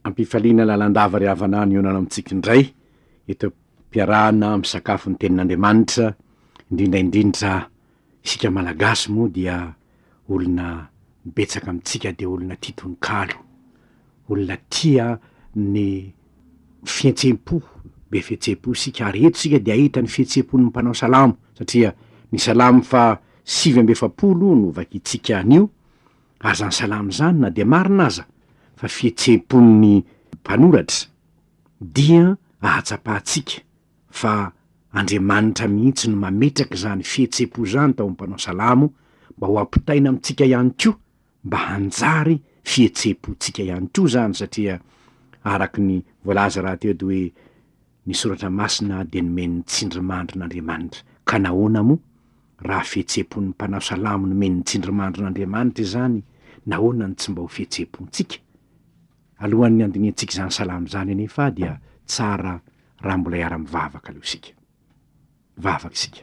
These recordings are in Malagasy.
Ampifaliana lalandava ry havana ny onana amintsika indray eto mpiarahana amin'ny sakafo ny tenin'Andriamanitra, indrindraindrindra isika malagasy moa dia olona betsaka amintsika dia olona tia tononkalo, olona tia ny fihetsempo, be fihetsempo isika ary eto sika dia ahita ny fihetsempon'ny mpanao salamo satria ny salamo fa 7:7 no vakitsika anio ary zany salamo zany na dia marina aza fa fihetsempon'ny mpanoratra dia ahatsapahantsika fa Andriamanitra mihitsy no mametraka zany fihetsempo zany tao ampanao salamo mba ho ampitaina amintsika ihany koa mba hanjary fihetsempontsika ihany koa zany satria araky ny voalaza raha teo hoe ny soratra masina dia nomen'ny tsindrimandrin'Andriamanitra ka nahoana moa raha fihetsempon'ny mpanao salamo nomen'ny tsindrimandrin'Andriamanitra zany nahoana ny tsy mba ho fihetsempontsika alohan'ny andiniantsika zany salamo zany anefa dia tsara raha mbola iara-mivavaka aloha isika vavaka isika.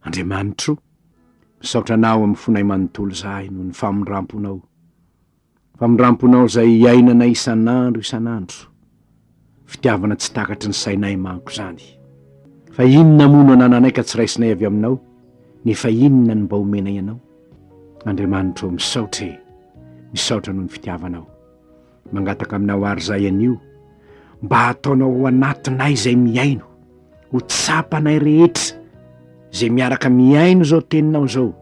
Andriamanitro, misaotra anao amin'ny fonay manontolo zahay noho ny famindramponao zay iainana isan'andro fitiavana tsy takatry ny sainay manko zany. Fa inona moa no anananay ka tsy raisinay avy aminao, nefa inona ny mba omenay ianao? Andriamanitro, misaotra noho ny fitiavanao, mangataka aminao ary zay anio mba hataonao ho anatinay zay miaino, ho tsapanay rehetra zay miaraka miaino zao teninao zao,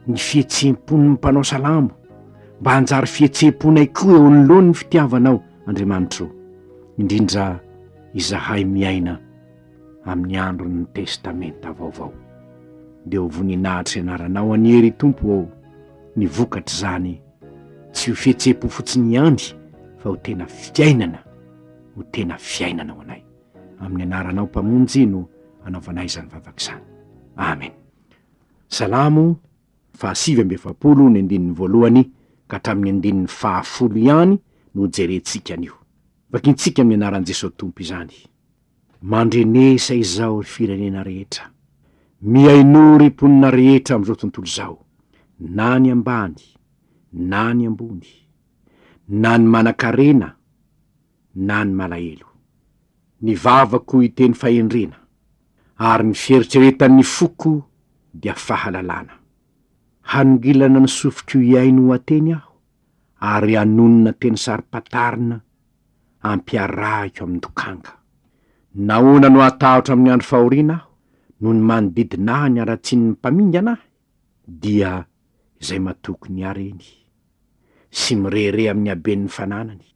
ny fihetsempon'ny mpanao salamo, mba hanjary fihetsemponay koa eo anoloany ny fitiavanao. Andriamanitro, indrindra izahay miaina amin'ny andron'ny testamenta vaovao, dia ho voninahitra ianaranao aniery Tompo ao ny vokatry zany, tsy ho fihetsempo fotsiny ihany fa ho tena fiainana ho anay. Amin'ny anaranao mpamonjy no anaovanay izany vavaka izany. Amen. Salamo 7:7 ny andinin'ny voalohany ka hatramin'ny andinin'ny 10 ihany no jerentsika anio. Vakintsika amin'ny anaran'i Jesosy Tompo izany. Mandrenesa izao ry firenena rehetra, miainory mponina rehetra amin'izao tontolo izao, na ny ambany na ny ambony, na ny manan-karena na ny malahelo. Ny vavako iteny fahendrena, ary ny fieritreretan'ny foko dia fahalalana. Hanongilana ny sofiko iaino ateny aho, ary hanonona teny sari-patarina ampiarahiko amin'ny dokanga. Nahoana no atahotra amin'ny andro fahoriana aho, noho ny manodidina ahy ny aratsian'ny mpaminga anahy, dia izay matokony areny sy mirere amin'ny haben'ny fananany.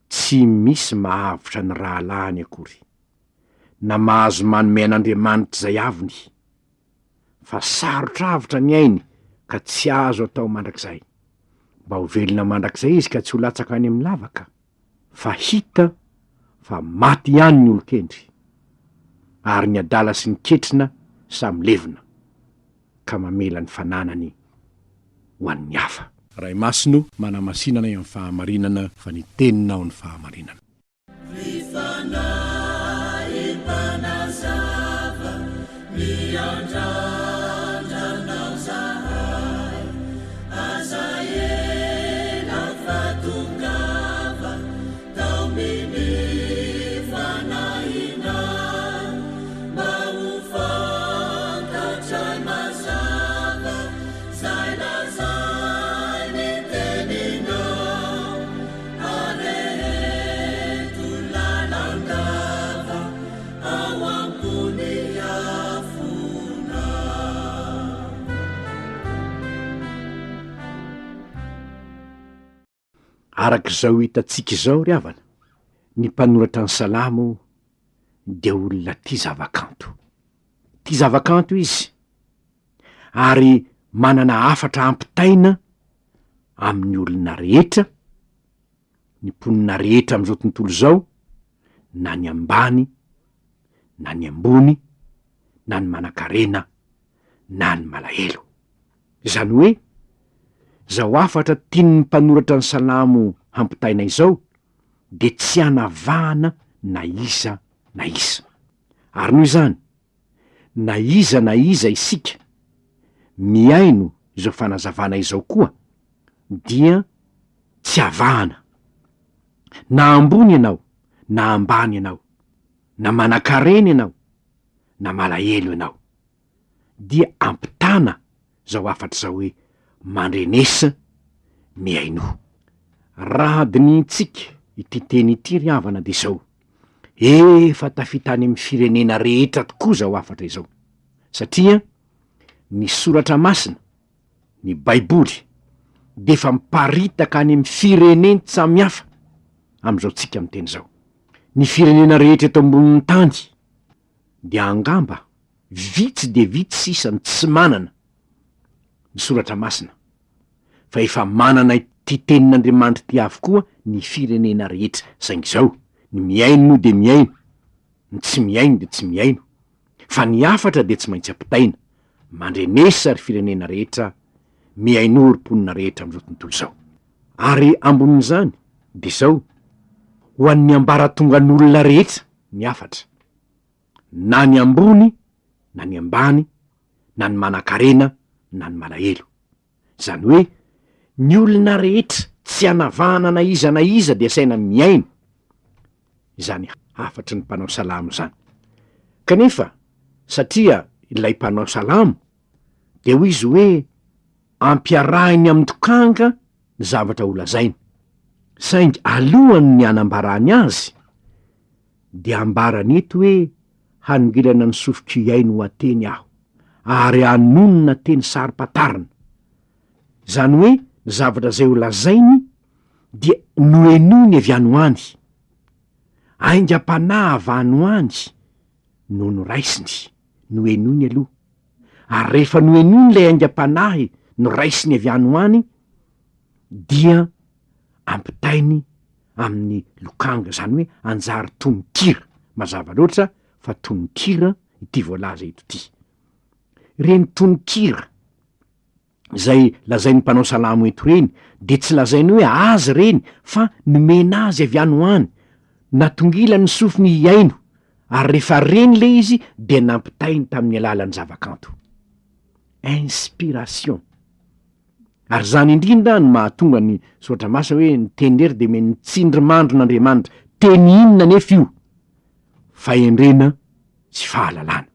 Tsy misy mahavitra ny rahalahiny akory, na mahazo manome an'Andriamanitra zay aviny, fa sarotra avitra ny ainy ka tsy azo atao mandrakizay. Mba ho velona mandrakizay izy ka tsy ho latsaka any amin'ny lavaka, fa hita fa maty ihany ny olon-kendry, ary ny adala sy ny ketrina samy levina ka mamela ny fananany ho an'ny hafa. Ray Masino manamasinana amin'ny fahamarinana fa ny teninao ny fahamarinana. Arak'izao hitantsika izao ry havana, ny mpanoratra ny salamo dia olona tia zavakanto izy, ary manana hafatra ampitaina amin'ny olona rehetra, ny mponina rehetra amin'izao tontolo izao, na ny ambany na ny ambony, na ny manan-karena na ny malahelo. Izany hoe zao hafatra tian'ny mpanoratra ny salamo hampitaina izao de tsy hanavahana na iza na iza. Ary noho izany, na iza isika miaino izao fanazavana izao koa dia tsy avahana, na ambony ianao na ambany ianao, na manan-karena ianao na malahelo ianao, dia ampitana zao afatra zao hoe mandrenesa miaino. Raha adinitsika ity teny ity ry havana de zao, efa tafitany amin'ny firenena rehetra tokoa zao afatra izao, satria ny soratra masina, ny baiboly de fa miparitaka any amin'ny fireneny samihafa am'izao tsika am'teny zao. Ny firenena rehetra eto ambonin'ny tany de angamba vitsy de vitsy sisany tsy manana ny soratra masina, fa efa manana ity tenin'Andriamanitra ty avokoa ny firenena rehetra. Saingy zao, ny miaino moa de miaino, ny tsy miaino de tsy miaino, fa ny afatra de tsy maintsy ampitaina mandrenesa ry firenena rehetra, miaino ry mponina rehetra am'izao tontolo zao. Ary ambonin'izany de zao, ho an'ny ambaratongan'olona rehetra ny afatra, na ny ambony na ny ambany, na ny manan-karena na ny malahelo. Zany hoe ny olona rehetra tsy anavahana na iza de saina miaino, zany afatry ny mpanao salamo zany. Kanefa satria ilay mpanao salamo de hoy izy hoe ampiarahiny amin'ny dokanga ny zavatra ho lazainy, saingy alohany ny anambarany azy de ambarany eto hoe hanongilana ny sofiko iaino ho ateny aho, ary anonona teny sarim-patarina. Zany hoe ny zavatra zay ho lazainy dia noenony avy any ho any, aingam-panahy avy any ho any no noraisiny, noenony aloha. Ary rehefa noenony lay aingam-panahy noraisiny avy any ho any, dia ampitainy amin'ny lokanga, zany hoe anjary tononkira. Mazava loatra fa tononkira ity voalaza eto ty. Reny tononkira zay lazainy mpanao salamo eto reny de tsy lazainy hoe azy reny, fa nomena azy avy any ho any, natongila ny sofiny iaino, ary rehefa reny le izy de nampitainy tamin'ny alalan'ny zavakanto. Inspiration. Ary zany indrindra no mahatonga ny soratra masina hoe ny teny de me nitsindry mandron'Andriamanitra. Teny inona nefa io? Fahendrena sy fahalalana.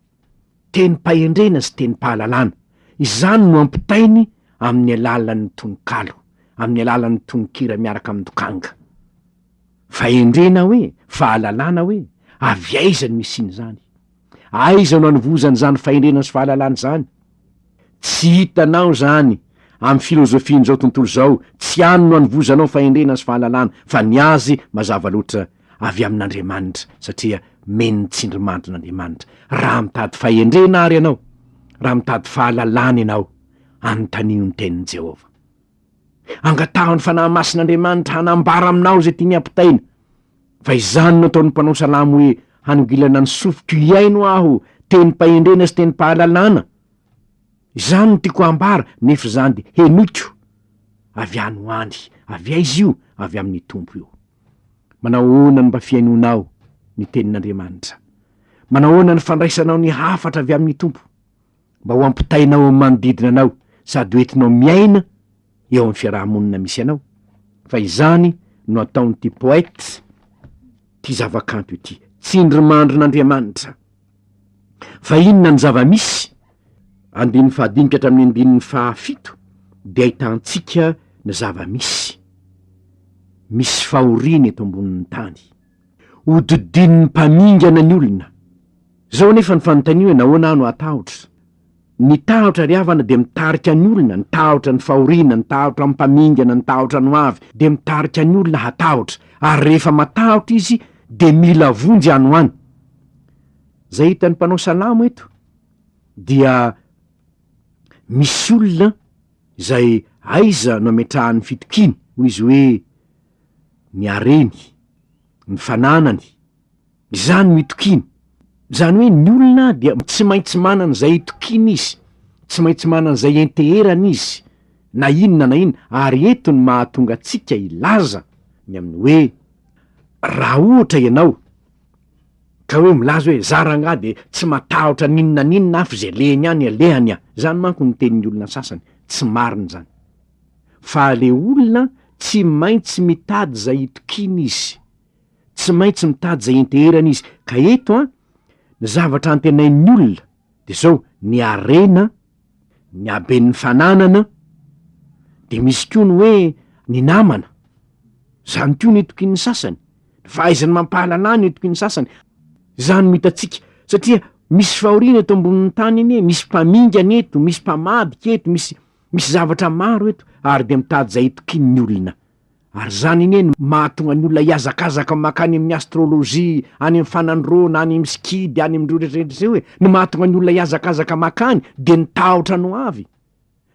Teny pahendrena sy teny pahalalana. Izany no ampitainy amin'ny alalan'ny tononkalo, amin'ny alalan'ny tononkira miaraka amin'ny dokanga. Fahendrena hoe, fahalalana hoe, avy aiza ny misiny zany? Aiza no anovozany zany fahendrena sy fahalalana zany? Tsy hitanao zany amin'ny filozofiany zao tontolo zao, tsy any no anovozanao fahendrena sy fahalalana, fa ny azy mazava loatra avy amin'Andriamanitra, satria meny tsindrimandron'Andriamanitra. Raha mitady fahendrena ary ianao, raha mitady fahalalana ianao, anontanio ny tenin'i Jehova. Angatahany fanahy masin'Andriamanitra hanambara aminao zay tiany ampitaina. Fa izany no ataon'ny mpanao salamo hoe hanongilana ny sofiko iaino aho, teny pahendrena sy teny pahalalana. Izany no tiako ambara, nefa zany de henoko avy any ho any. Avy aiza io? Avy amin'ny tompo io. Manao ahoana ny mba fiainonao ny tenin'Andriamanitra? Manao ahoana ny fandraisanao ny hafatra avy amin'ny tompo, mba ho ampitainao amin'ny manodidina anao, sady hoentinao miaina eo amin'ny fiarahamonina misy anao? Fa izany no ataon'ity poète, ty zavakanto ity, tsindrimandron'Andriamanitra. Fa inona ny zava-misy? Andiny fahadinika hatramin'ny andininy fahafito de ahitantsika ny zava-misy. Misy fahoriana eto ambonin'ny tany, hodidin'ny mpamingana ny olona. Zao nefa ny fanontania hoe nahoana no atahotra? Ny tahotra ry havana de mitarika ny olona, ny tahotra ny fahoriana, ny tahotra ny mpamingana, ny tahotra ny avy de mitarika ny olona hatahotra, ary rehefa matahotra izy de mila vonjy any ho any. Zay hitan'ny mpanao salamo eto dia misy olona zay aiza no ametrahan'ny fitokiny, hoy izy hoe ny areny, ny fananany, izany mitokiny. Zany hoe ny olona dia tsy maintsy manana zay itokiny izy, tsy maintsy manana zay enteherana izy, na inona, ary eto ny mahatonga atsika ilaza ny amin'ny hoe raha ohatra ianao ka hoe milaza hoe zaranga de tsy matahotra ninona afy zay lehany any alehany a. Zany manko ny tenin'ny olona sasany, tsy marina zany. Fa le olona tsy maintsy mitady zay itokiny izy, tsy maintsy mitady zay enteherana izy. Ka eto ny zavatra antenain'ny olona de zao ny arena, ny aben'ny fananana, de misy koa ny hoe ny namana. Zany koa ny itokin'ny sasany, fahaizany mampahalala ny itokin'ny sasany. Zany mitatsika satria misy fahoriana eto ambonin'ny tany eny, misy mpamingana eto, misy mpamadika eto, misy zavatra maro eto, ary de mitady zay itokin'ny olona. Ary zany iny mahatonga ny olona hiazakazaka makany amin'ny astrolojia, any amin'ny fanandrona, any amin'ny skidy, any amin'ny rehetrarehetra zay hoe ny mahatonga ny olona hiazakazaka makany de ny tahotra no avy,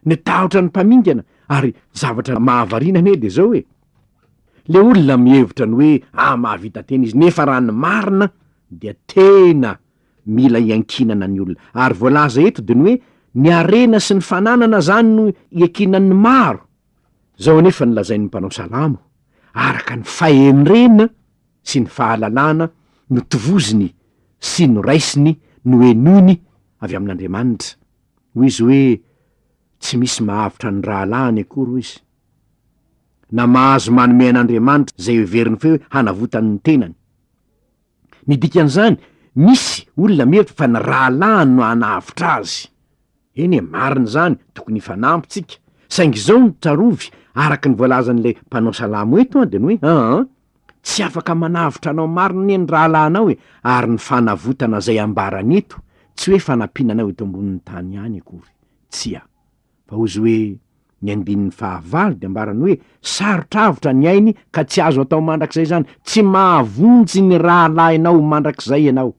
ny tahotra ny mpamingana. Ary zavatra mahavariana ane de zao hoe le olona mihevitra ny hoe mahavita tena izy, nefa raha ny marina dia tena mila iankinana ny olona. Ary voalaza eto de ny hoe ny arena sy ny fananana zany no iankinan'ny maro. Zao anefa ny lazain'ny mpanao salamo, araka ny fahendrena sy ny fahalalana no tovoziny sy no raisiny no enony avy amin'Andriamanitra. Hoy izy hoe tsy misy mahavitra ny rahalany akory izy, na mahazo manome an'Andriamanitra zay heveriny fe hoe hanavotany ny tenany. Ny dikan'izany, misy olona mihevitra fa ny rahalany no hanavitra azy. Eny marina zany, tokony fanampitsika. Saingy zao ny tsarovy araka ny voalazan'le mpanao salamo eto de ny hoe tsy afaka manavitra anao marina ny rahalanao ary ny fanavotana zay ambarany eto tsy hoe fanampinanao eto ambonin'ny tany ihany akory, tsia. Fa ozy hoe ny andinin'ny fahavalo de ambarany hoe sarotravitra ny ainy ka tsy azo atao mandrakizay zany, tsy mahavonjy ny rahalahinao mandrakizay ianao,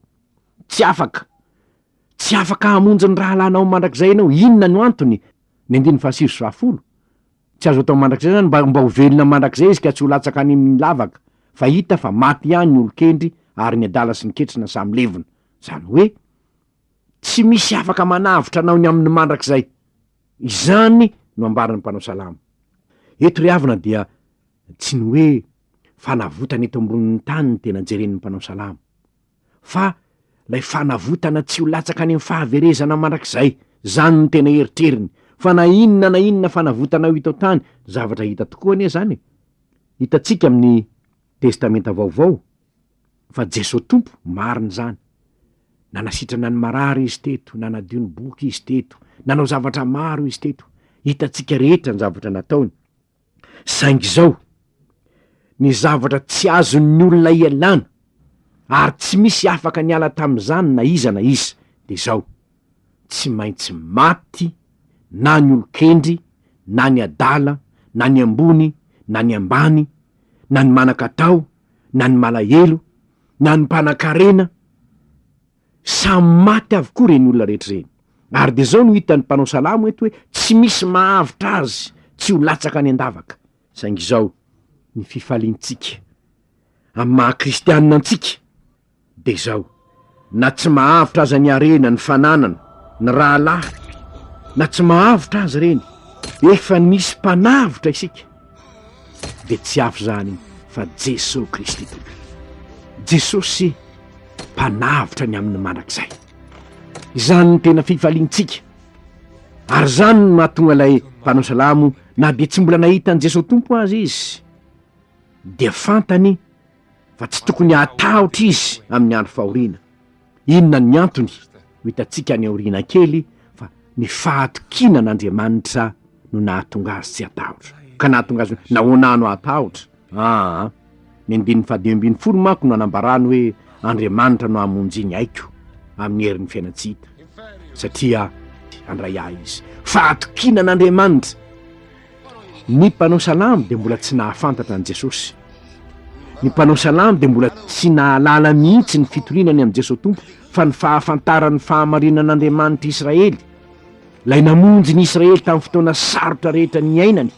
tsy afaka hamonjy ny rahalahinao mandrakizay ianao. Inona no antony? Ny andin'ny fahasiro sy fahafolo, tsy azo atao mandrakizay zany mba ho velona mandrakizay izy ka tsy ho latsaka any amin'ny lavaka, fa hita fa maty ihany ny olokendry ary ny adala sy ny ketrina samy levona. Zany hoe tsy misy afaka manavitra anao ny amin'ny mandrakizay. Izany no ambaran'ny mpanao salamo. Eto ry havana dia tsy ny hoe fanavotana eto ambonin'ny tany ny tena jeren'ny mpanao salamo, fa lay fanavotana tsy ho latsaka any amin'ny fahaverezana mandrakizay, zany ny tena eritreriny. Fa na inona fanavotana ho hita tany, zavatra hita tokoa anie zany. Hitatsika amin'ny testamenta vaovao fa Jesosy Tompo mariny zany. Nanasitrana ny marary izy teto, nanadio ny boky izy teto, nanao zavatra maro izy teto. Hitatsika rehetra ny zavatra nataony. Saingy zao, ny zavatra tsy azon'ny olona ialana ary tsy misy afaka niala tam'izany na iza, de zao: tsy maintsy maty na ny olokendry, na ny adala, na ny ambony, na ny ambany, na ny manan-katao, na ny malahelo, na ny mpanan-karena, samy maty avokoa reny olona rehetra reny. Ary de zao no hitan'ny mpanao salamo eto hoe tsy misy mahavitra azy tsy ho latsaka any an-davaka. Saingy zao ny fifaliantsika amin'ny maha-kristianina antsika de zao: na tsy mahavitra aza ny arena, ny fananana, ny rahalahy, na tsy mahavitra azy reny, efa nisy mpanavitra isika, de tsy afo zany fa Jesosy Kristy Tompo. Jesosy mpanavitra ny amin'ny mandrakizay. Izany ny tena fifaliantsika. Ary zany no mahatonga lay mpanao salamo, na de tsy mbola nahita ny Jesosy Tompo azy izy, dia fantany fa tsy tokony hatahotra izy amin'ny andro fahoriana. Inona ny antony? Ho hitatsika ny aoriana kely fa ny fahatokina n'Andriamanitra no nahatonga azy tsy hatahotra. Ka nahatonga azy nahoana no hatahotra? Ny andin'ny 12 manko no anambarany hoe Andriamanitra no hamonjy ny aiko amin'ny herin'ny fiainatsika, satria andray ahy izy. Fahatokina n'Andriamanitra. Ny mpanao salamo de mbola tsy nahafantatra an' Jesosy. Ny mpanao salamo de mbola tsy nahalala mihitsy ny fitorinany amin'ny Jesosy Tompo, fa ny fahafantaran'ny fahamarinan'Andriamanitra Israely, lay namonjy ny Israely tamin'ny fotoana sarotra rehetra ny ainany,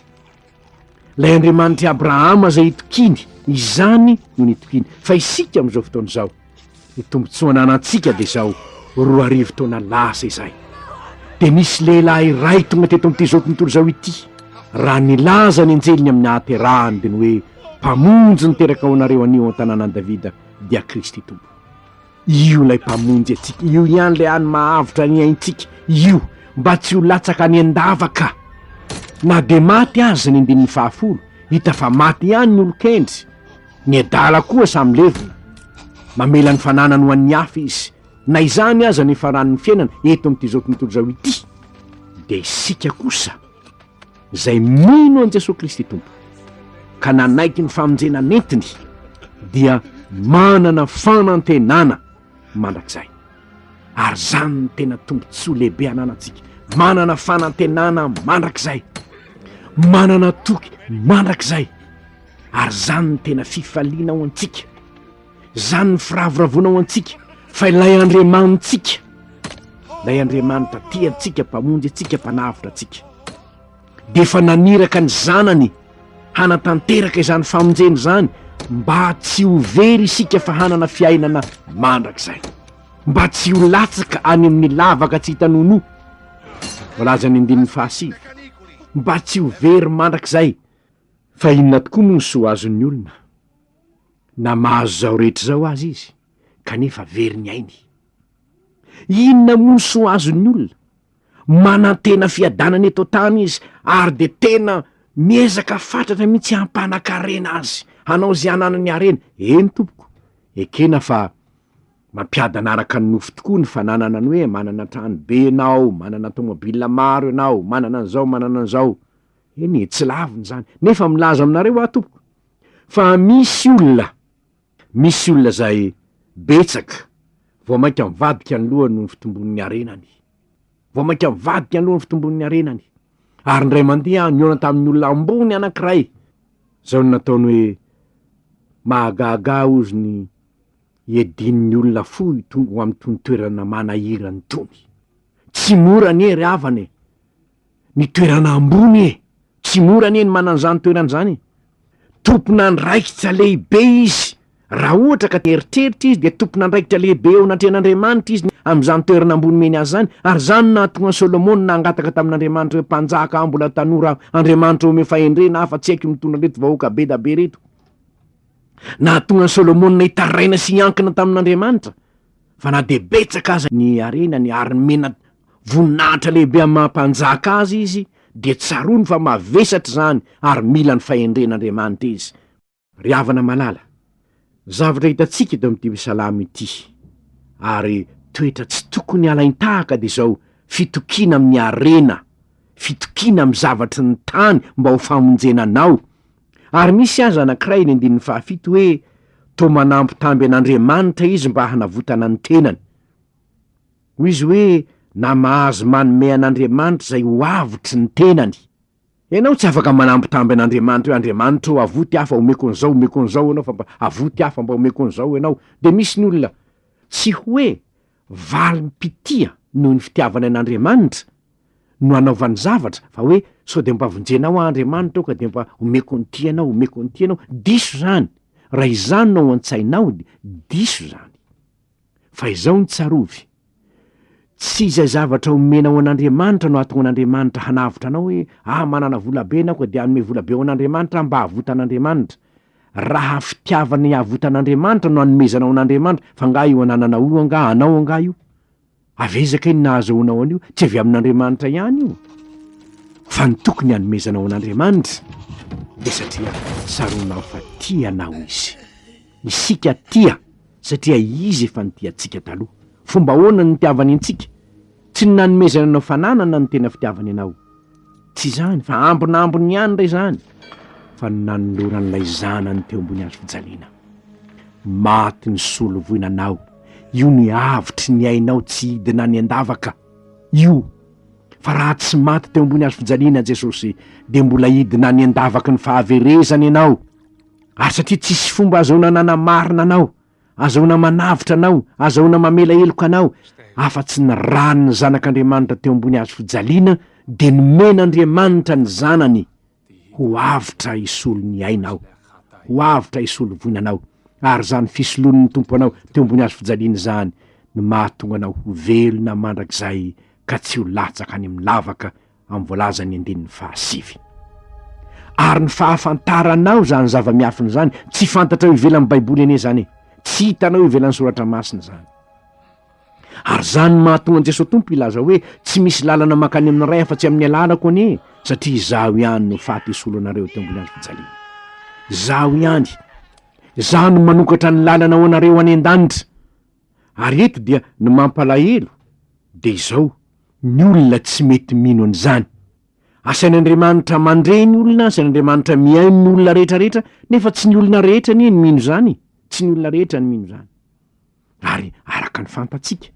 lay Andriamanitra Abrahama zay itokiny, izany no nitokiny. Fa isika am'izao fotoana zao, ny tombontsoa ananantsika de zao 2 taona lasa izay, de misy lehilahy iray tonga teto am'ty zao tontolo zao ity, raha nilaza ny anjeliny amin'ny haterahany de ny hoe mpamonjy niteraka ao anareo anio an-tanànan Davida dia Kristy Tompo. Io lay mpamonjy atsika, io ihany le any mahavitra ny aintsika, io mba tsy ho latsaka ny an-davaka na de maty azy ny andin'ny 10, hita fa maty ihany ny olo-kendry, ny adala koa samy levona, mamela ny fananany ho an'ny hafa izy, na izany aza ny faran'ny fiainana eto amin'ity zao tontolo zao ity. De isika kosa zay mino an Jesosy Kristy tompo ka nanaiky ny famonjena nentiny dia manana fanantenana mandrakizay, ary zany ny tena tombontsoa lehibe ananantsika, manana fanantenana mandrakizay, manana toky mandrakizay, ary zany ny tena fifaliana ho antsika, zany ny firavoravona ho antsika, fa ilay Andriamanitsika, ilay Andriamanitra tiantsika, mpamonjy antsika, mpanavitra antsika, de efa naniraka ny zanany hanatanteraka izany famonjeny zany mba tsy ho very isika fa hanana fiainana mandrakizay, mba tsy ho latsaka any amin'ny lavaka tsy hitanono, voalaza ny 5:5, mba tsy ho very mandrakizay. Fa inona tokoa moa ny soa azon'ny olona, na mahazo zao rehetra zao azy izy kanefa very ny ainy. Inona moa ny soa azon'ny olona, manantena fiadanany eto tany izy ary de tena miezaka fatratra mihitsy hampanan-karena azy, hanao zay ananany arena. Eny tompoko, ekena fa mampiadanaraka ny nofo tokoa ny fananana ny hoe manana trano be ianao, manana tomobila maro ianao, manana an'izao, manana an'izao. Eny tsy laviny zany, nefa milaza aminareo tompoko fa misy olona zay betsaka vao mainka mivadika ny lohany ny fitombon'ny arenany, vao mainka mivadika ny lohany fitombon'ny arenany, ary ndray mandeha niona tamin'ny olona ambony anankiray, zao nataony hoe mahagaga ozy ny iedinin'ny olona foy tongo amin'ny toerana manahirany tony. Tsy mora ny ry avany, ny toerana ambony tsy mora ny manan'izany toerana zany. Tompona andraikitra lehibe izy, raha ohatra ka eritreritra izy de tompona andraikitra lehibe eo anatrehan'Andriamanitra izy amin'izany toerana ambony meny azy zany. Ary zany nahatonga Solomona nangataka tamin'Andriamanitra hoe mpanjaka mbola tanora Andriamanitra ome fahendrena hafa tsy haiko mitondra reto vahoaka be da be reto. Nahatonga Solomona hitaraina sy hiankina tamin'Andriamanitra, fa na de betsaka aza ny arenany ary mena voninahitra lehibe amin'ny mampanjaka azy izy, de tsarony fa mavesatra zany ary mila ny fahendren'Andriamanitra izy. Ry havana malala, zavatra hitatsika eto amin'ity Salamy ity, ary toetra tsy tokony alain-tahaka de zao fitokiana amin'ny arena, fitokiana amin'ny zavatry ny tany mba ho famonjenanao. Ary misy aza anankiray ny 7 hoe to manampy tamby an'Andriamanitra izy mba hanavotana ny tenany. Hoy izy hoe na mahazo manome an'Andriamanitra zay ho avotry ny tenany. Ianao tsy afaka manampy tamby an'Andriamanitra hoe Andriamanitra avoty afa omeko an'izao ianao, fa mba avoty afa mba omeko an'izao ianao. De misy ny olona tsy hoe valim-pitia noho ny fitiavana an'Andriamanitra no anaovany zavatra, fa hoe sao de mba vonjenao Andriamanitra ka de mba omeko ny tianao, diso zany. Raha izany no ao an-tsainao, diso zany. Fa izao ny tsarovy, tsy izay zavatra omenao an'Andriamanitra no ahatonga an'Andriamanitra hanavitra anao hoe manana volabe anao ka de anome volabe ao an'Andriamanitra mba havotan'Andriamanitra. Raha fitiavany havotan'Andriamanitra no anomezanao an'Andriamanitra, fa nga io ananana io anga anao anga io, avezaka iny nahazoanao an'io, tsy avy amin'Andriamanitra ihany io, fa ny tokony hanomezanao an'Andriamanitra de satria saronao fa tianao izy. Isika tia satria izy efa nitiantsika taloha. Fomba ahoana ny tiavany antsika? Tsy ny nanomezana anao fananana ny tena fitiavany anao, tsy zany, fa ambonambony ihany ray zany, fa nanoloran'ilay zanany teo ambony hazo fijaliana. Maty ny solovoinanao, io ny avotry ny ainao tsy hidina ny andavaka io. Fa raha tsy maty teo ambony hazo fijaliana Jesosy, de mbola hidina ny andavaka ny fahaverezany ianao. Ary satria tsisy fomba azahoana nanamarina anao, azahoana manavitra anao, azahoana mamela heloka anao, afa-tsy ny rany ny zanak'Andriamanitra teo ambony hazo fijaliana, de nomen'Andriamanitra ny zanany ho avitra isolo ny ainao, ho avitra isolo voinanao. Ary zany fisolon'ny tompo anao teo ambony hazo fijaliana zany no mahatonga anao ho velona mandrakizay ka tsy ho latsaka any amin'ny lavaka amin'ny voalazany 5. Ary ny fahafantaranao zany zava-miafiny zany tsy fantatra ho ivelan'ny baiboly ane zany, tsy hitanao ivelan'ny soratra masina zany. Ary zany mahatonga an Jesosy tompo ilaza hoe tsy misy lalana makany amin'ny ray afa-tsy amin'ny alalako anie, satria izaho ihany no faty isolo anareo teo ambony hazo fijaliana. zaho ihany zaho no manokatra ny lalana ao anareo any an-danitra ary eto dia ny mampalahelo de izao ny olona tsy mety mino an'izany asain'Andriamanitra mandre ny olona asain'Andriamanitra miaino ny olona rehetrarehetra nefa tsy ny olona rehetra ny mino zany tsy ny olona rehetra ny mino zany ary araka ny fantatsika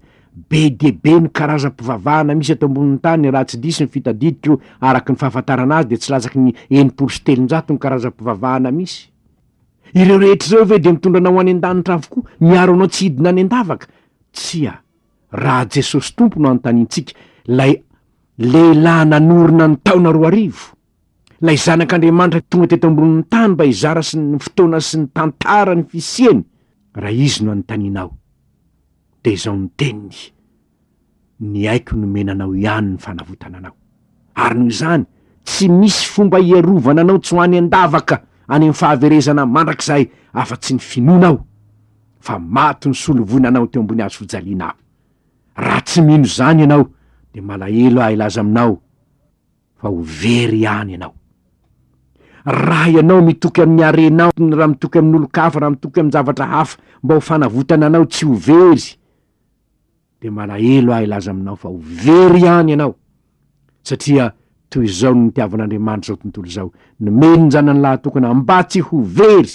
be de be ny karazam-pivavahana misy ato ambonin'ny tany raha tsy disy ny fitadidiko araka ny fahafantarana azy de tsy lazaky ny 700 ny karazam-pivavahana misy ireo rehetra zao ve de mitondra anao any an-danitra avokoa miaro anao tsy hidina any an-davaka tsia raha Jesosy tompo no anontanintsika lay lehilahy nanorina ny taona 2000 lay zanak'Andriamanitra tonga teto ambonin'ny tany mba hizara sy ny fotoana sy ny tantara ny fisiany raha izy no anontanianao de izao ny teniny ny aiko nomenanao ihany ny fanavotananao ary noho izany tsy misy fomba iarovana anao tsy ho any an-davaka any amin'ny fahaverezana mandrakizay afa-tsy ny finoanao fa maty ny solovonanao teo ambony hazo fijaliana raha tsy mino zany ianao de malahelo aho ilaza aminao fa ho very ihany ianao raha ianao mitoky amin'ny arenao raha mitoky amin'olo-kafa raha mitoky amin'ny zavatra hafa mba ho fanavotana anao tsy ho very de malahelo aho ilaza aminao fa ho very ihany ianao satria toy izao no nitiavan'Andriamanitra zao tontolo zao nomeny ny zanany lahy tokana mba tsy ho very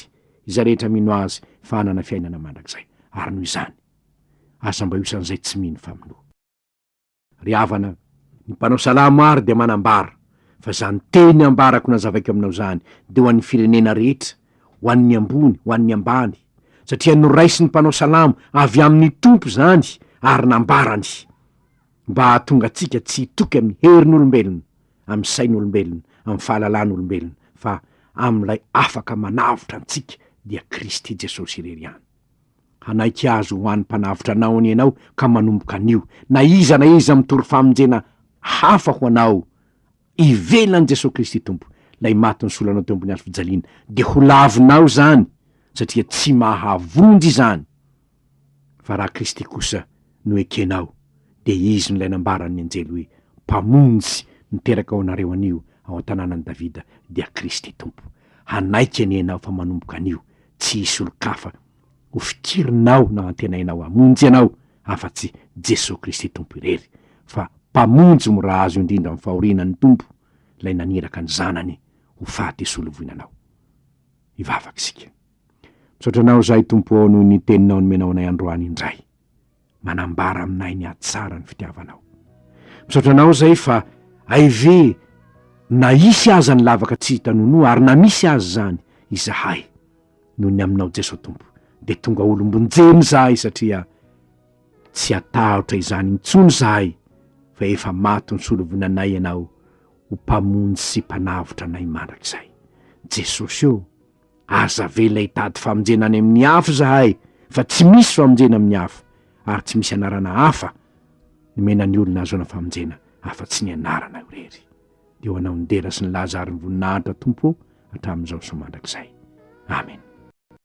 iza rehetra mino azy fa hanana fiainana mandrakizay ary noho izany asa mba iosan'izay tsy mino faminoa ry havana ny mpanao salamo ary de manambara fa zany teny ambarako nazavaiko aminao zany de ho an'ny firenena rehetra ho an'ny ambony ho an'ny ambany satria noraisy ny mpanao salamo avy amin'ny tompo zany ary nambarany mba hahatonga atsika tsy hitoky amin'ny herin'olombelona amin'ny sain'olombelona amin'ny fahalalan'olombelona fa amin'ilay afaka manavotra antsika dia Kristy Jesosy irery ihany hanaiky azo ho an'ny mpanavotra anao any ianao ka manomboka anio na iza mitory famonjena hafa ho anao ivelan'i Jesosy Kristy tompo lay maty ny solanao teo ambony hazo fijaliana de ho lavinao zany satria tsy mahavonjy zany fa raha Kristy kosa no ekenao de izy no lay nambaran'ny anjely hoe mpamonjy niteraka ao anareo anio ao an-tanànan'i Davida dia Kristy tompo hanaiky any ianao fa manomboka anio tsy hisy olo-kafa ho fikirinao na antenainao amonjy ianao afa-tsy Jesosy Kristy tompo irery fa mpamonjy mo raha azo indrindra amin'ny fahorinan'ny tompo lay naniraka ny zanany ho faty isolovoinanao ivavaky sika misaotranao zahay tompo ao noho ny teninao nomenao anay androany indray manambara aminay ny atsara ny fitiavanao misaotranao zay fa aive na isy aza ny lavaka tsy hitanonoa ary na misy azy zany izahay noho ny aminao Jesosy tompo de tonga olombonjeny zahay satria tsy atahotra izany intsony zahay fa efa maty ny solovonanay ianao ho mpamonjy sy mpanavotra anay mandrakizay Jesosy io aza vela hitady famonjena any amin'ny afo zahay fa tsy misy famonjena amin'ny afo ary tsy misy anarana hafa nomenany olona azona famonjena afa-tsy ny anarana io rery de ho anao ny dera sy ny lazary ny voninahitra tompo hatramin'izao so mandrakizay amen